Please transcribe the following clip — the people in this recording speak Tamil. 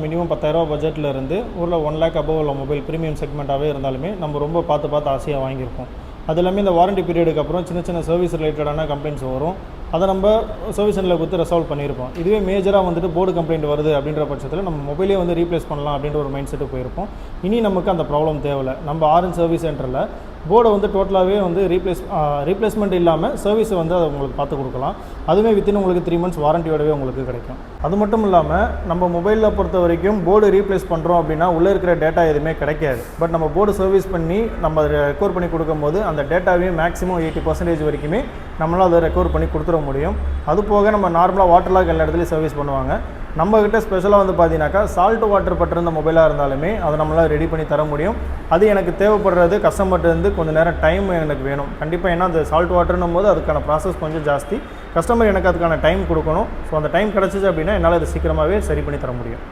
மினிமம் 10,000 பட்ஜெட்டில் இருந்து ஒரு 1 லேக் அபோவ் உள்ள மொபைல் ப்ரீமியம் செக்மெண்ட்டாகவே இருந்தாலுமே நம்ம ரொம்ப பார்த்து ஆசையாக வாங்கியிருப்போம். அது எல்லாமே இந்த வாரண்டி பீரியடுக்கு அப்புறம் சின்ன சர்வீஸ் ரிலேட்டடான கம்ப்ளைண்ட்ஸ் வரும். அதை நம்ம சர்வீஸ் சென்டரில் கொடுத்து ரெசால்வ் பண்ணியிருப்போம். இதுவே மேஜராக வந்துட்டு போர்டு கம்ப்ளைண்ட் வருது அப்படின்ற பட்சத்தில் நம்ம மொபைலே வந்து ரீப்ளேஸ் பண்ணலாம் அப்படின்ற ஒரு மைண்ட் செட்டு போயிருப்போம். இனி நமக்கு அந்த ப்ராப்ளம் தேவையில்லை. நம்ம ஆரஞ்ச் சர்வீஸ் சென்டரில் போர்டை வந்து டோட்டலாகவே வந்து ரீப்ளேஸ்மெண்ட் இல்லாமல் சர்வீஸை வந்து அதை உங்களுக்கு பார்த்து கொடுக்கலாம். அதுவே வித்தின் உங்களுக்கு 3 மந்த்ஸ் வாரண்டியோடவே உங்களுக்கு கிடைக்கும். அது மட்டும் இல்லாமல் நம்ம மொபைலில் பொறுத்த வரைக்கும் போர்டு ரீப்ளேஸ் பண்ணுறோம் அப்படின்னா உள்ளே இருக்கிற டேட்டா எதுவுமே கிடைக்காது. பட் நம்ம போர்டு சர்வீஸ் பண்ணி நம்ம அதை ரெக்கவர் பண்ணி கொடுக்கும்போது அந்த டேட்டாவே மேக்ஸிமம் 80% வரைக்குமே நம்மளால் அதை ரெக்கவர் பண்ணி கொடுத்துட முடியும். அது போக நம்ம நார்மலாக வாட்டர் லாக் எல்லா இடத்துலையும் சர்வீஸ் பண்ணுவாங்க. நம்மக்கிட்ட ஸ்பெஷலாக வந்து பார்த்தீங்கன்னாக்கா சால்ட் வாட்டர் பட்டிருந்த மொபைலாக இருந்தாலுமே அதை நம்மளால் ரெடி பண்ணி தர முடியும். அது எனக்கு தேவைப்படுறது கஸ்டமர்கிட்டருந்து கொஞ்சம் நேரம் டைம் எனக்கு வேணும் கண்டிப்பாக. ஏன்னா அந்த சால்ட் வாட்டர்னும் போது அதுக்கான ப்ராசஸ் கொஞ்சம் ஜாஸ்தி. கஸ்டமர் எனக்கு அதுக்கான டைம் கொடுக்கணும். ஸோ அந்த டைம் கிடச்சிச்சு அப்படின்னா என்னால் அதை சீக்கிரமாகவே சரி பண்ணி தர முடியும்.